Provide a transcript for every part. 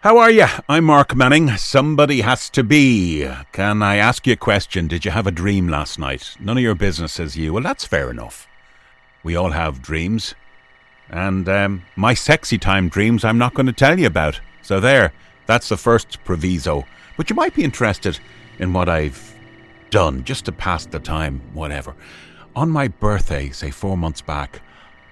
How are you? I'm Mark Manning. Somebody has to be. Can I ask you a question? Did you have a dream last night? None of your business, says you. Well, that's fair enough. We all have dreams. And my sexy time dreams I'm not going to tell you about. So there, that's the first proviso. But you might be interested in what I've done, just to pass the time, whatever. On my birthday, say 4 months back,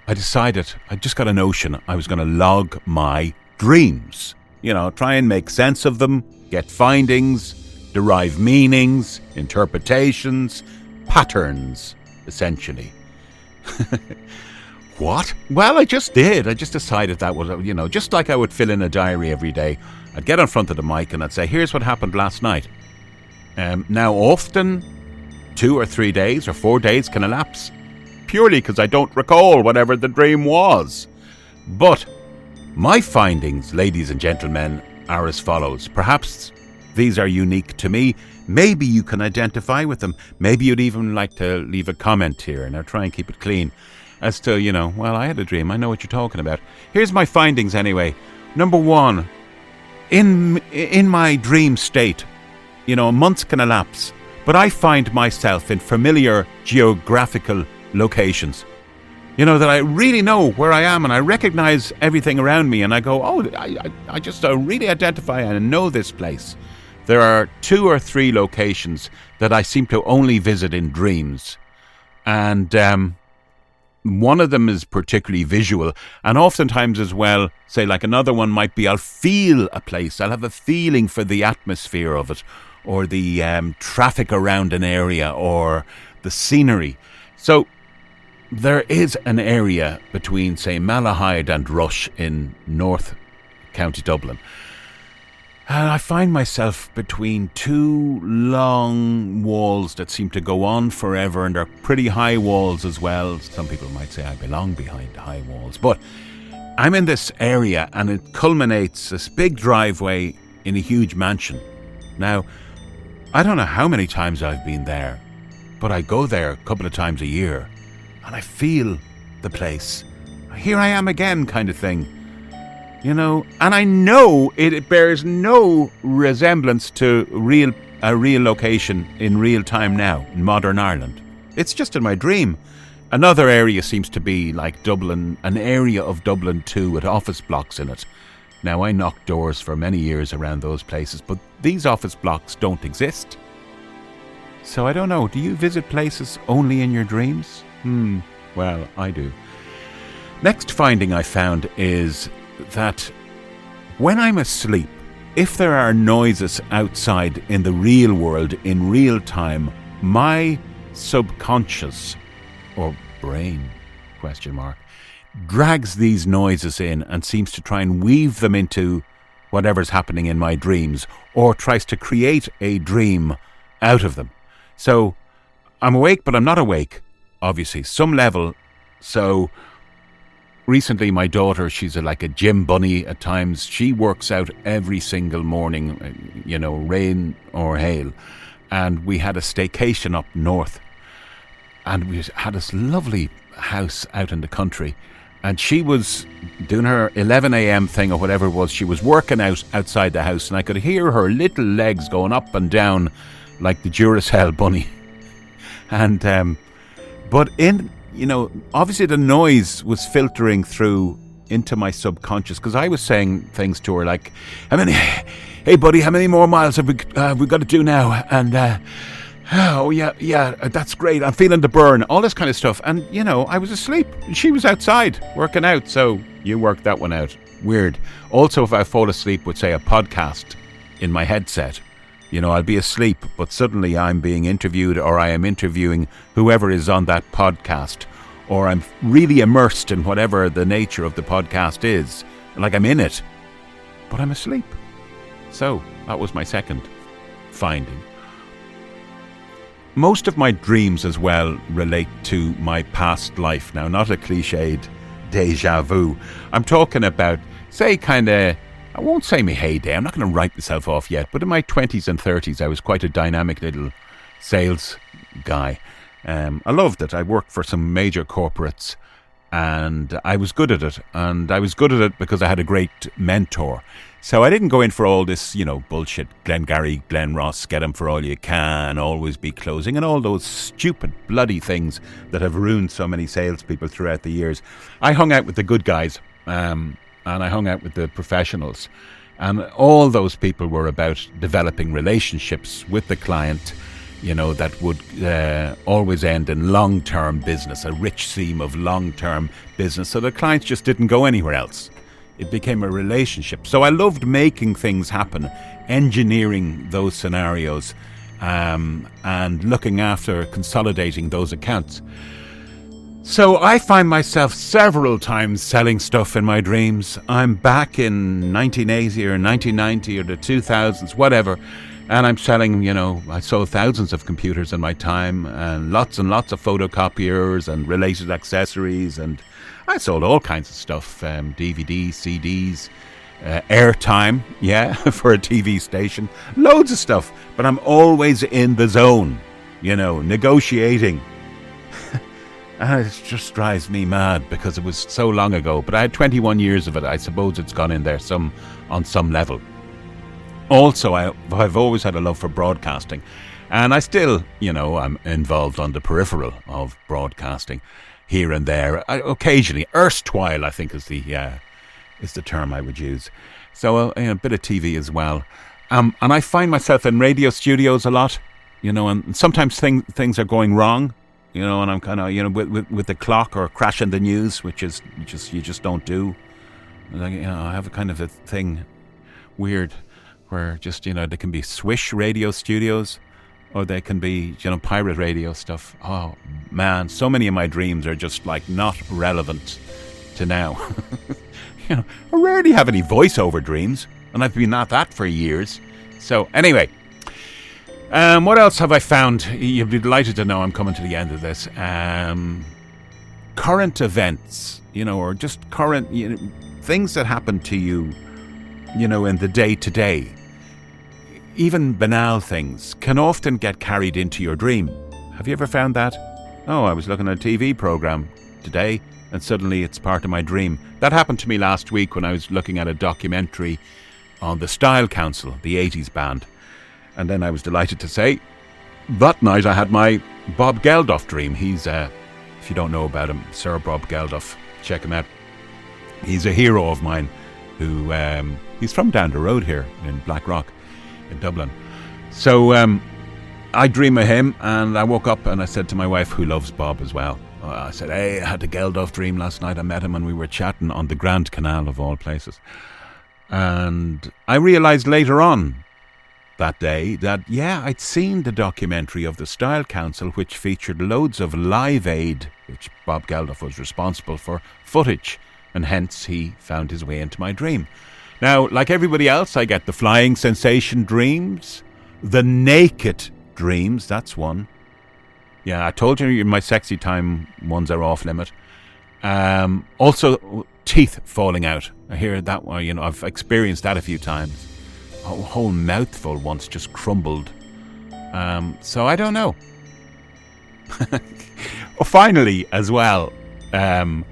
I decided, I just got a notion, I was going to log my dreams. You know, try and make sense of them, get findings, derive meanings, interpretations, patterns, essentially. What? Well, I just did. I just decided that was, just like I would fill in a diary every day. I'd get in front of the mic and I'd say, here's what happened last night. Now, often, 2 or 3 days or 4 days can elapse, purely because I don't recall whatever the dream was. But my findings, ladies and gentlemen, are as follows. Perhaps these are unique to me. Maybe you can identify with them. Maybe you'd even like to leave a comment here, and I'll try and keep it clean. As to, well, I had a dream. I know what you're talking about. Here's my findings anyway. Number 1, in my dream state, months can elapse, but I find myself in familiar geographical locations. That I really know where I am and I recognize everything around me and I go, I just really identify and know this place. There are 2 or 3 locations that I seem to only visit in dreams. And one of them is particularly visual, and oftentimes as well, say like another one might be I'll feel a place, I'll have a feeling for the atmosphere of it, or the traffic around an area, or the scenery. So there is an area between, say, Malahide and Rush in North County Dublin. And I find myself between 2 long walls that seem to go on forever, and they're pretty high walls as well. Some people might say I belong behind high walls. But I'm in this area and it culminates this big driveway in a huge mansion. Now, I don't know how many times I've been there, but I go there a couple of times a year. And I feel the place. Here I am again, kind of thing. And I know it bears no resemblance to a real location in real time now, in modern Ireland. It's just in my dream. Another area seems to be like Dublin, an area of Dublin too, with office blocks in it. Now, I knocked doors for many years around those places, but these office blocks don't exist. So I don't know, do you visit places only in your dreams? Well, I do. Next finding I found is that when I'm asleep, if there are noises outside in the real world in real time, my subconscious, or brain, drags these noises in and seems to try and weave them into whatever's happening in my dreams, or tries to create a dream out of them. So I'm awake, but I'm not awake. Obviously, some level. So recently my daughter, she's like a gym bunny at times. She works out every single morning, rain or hail. And we had a staycation up north. And we had this lovely house out in the country. And she was doing her 11 a.m. thing or whatever it was. She was working out outside the house. And I could hear her little legs going up and down like the Duracell bunny. And but obviously the noise was filtering through into my subconscious, because I was saying things to her like, hey buddy, how many more miles have we got to do now? And oh yeah, that's great, I'm feeling the burn, all this kind of stuff. And I was asleep and she was outside working out. So you worked that one out. Weird. Also, if I fall asleep with, say, a podcast in my headset, I'll be asleep, but suddenly I'm being interviewed, or I am interviewing whoever is on that podcast, or I'm really immersed in whatever the nature of the podcast is, like I'm in it, but I'm asleep. So that was my second finding. Most of my dreams as well relate to my past life. Now, not a cliched deja vu. I'm talking about, say, I won't say my heyday, I'm not going to write myself off yet, but in my 20s and 30s I was quite a dynamic little sales guy. I loved it. I worked for some major corporates, and I was good at it. And I was good at it because I had a great mentor. So I didn't go in for all this, bullshit, Glengarry, Glen Ross, get 'em for all you can, always be closing, and all those stupid bloody things that have ruined so many salespeople throughout the years. I hung out with the good guys, and I hung out with the professionals. And all those people were about developing relationships with the client, that would always end in long-term business, a rich seam of long-term business. So the clients just didn't go anywhere else. It became a relationship. So I loved making things happen, engineering those scenarios, and looking after consolidating those accounts. So I find myself several times selling stuff in my dreams. I'm back in 1980 or 1990 or the 2000s, whatever, and I'm selling, I sold thousands of computers in my time, and lots of photocopiers and related accessories, and I sold all kinds of stuff, DVDs, CDs, airtime, for a TV station, loads of stuff. But I'm always in the zone, negotiating. And it just drives me mad because it was so long ago. But I had 21 years of it. I suppose it's gone in there on some level. Also, I've always had a love for broadcasting. And I still, I'm involved on the peripheral of broadcasting. Here and there, occasionally, erstwhile, I think is the term I would use. So a bit of TV as well, and I find myself in radio studios a lot, and sometimes things are going wrong, and I'm kind of with the clock or crashing the news, which is you just don't do. Like, I have a kind of a thing, weird, where just there can be swish radio studios. Or they can be, pirate radio stuff. Oh, man, so many of my dreams are just, not relevant to now. I rarely have any voiceover dreams, and I've been at that for years. So, anyway, what else have I found? You'll be delighted to know I'm coming to the end of this. Current events, or just current, things that happen to you, in the day-to-day. Even banal things can often get carried into your dream. Have you ever found that? Oh, I was looking at a TV program today and suddenly it's part of my dream. That happened to me last week when I was looking at a documentary on the Style Council, the 80s band. And then I was delighted to say, that night I had my Bob Geldof dream. He's, if you don't know about him, Sir Bob Geldof, check him out. He's a hero of mine who, he's from down the road here in Blackrock, in Dublin. So I dream of him, and I woke up and I said to my wife, who loves Bob as well, I said, hey, I had a Geldof dream last night. I met him and we were chatting on the Grand Canal of all places. And I realised later on that day that, I'd seen the documentary of the Style Council, which featured loads of Live Aid, which Bob Geldof was responsible for, footage, and hence he found his way into my dream. Now, like everybody else, I get the flying sensation dreams, the naked dreams, that's one. Yeah, I told you my sexy time ones are off limit. Also, teeth falling out. I hear that one, I've experienced that a few times. A whole mouthful once just crumbled. So I don't know. Finally, as well, have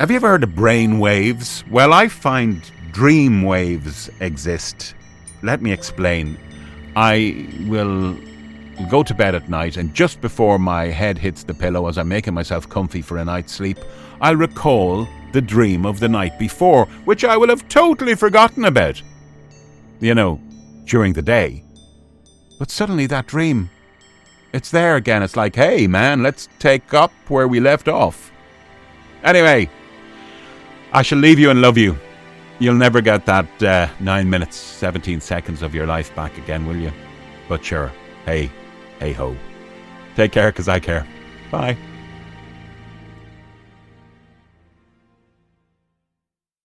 you ever heard of brain waves? Well, I find dream waves exist. Let me explain. I will go to bed at night, and just before my head hits the pillow as I'm making myself comfy for a night's sleep, I'll recall the dream of the night before, which I will have totally forgotten about, during the day. But suddenly that dream, it's there again. It's like, hey man, let's take up where we left off. Anyway, I shall leave you and love you. You'll never get that 9 minutes, 17 seconds of your life back again, will you? But sure, hey ho. Take care, 'cause I care. Bye.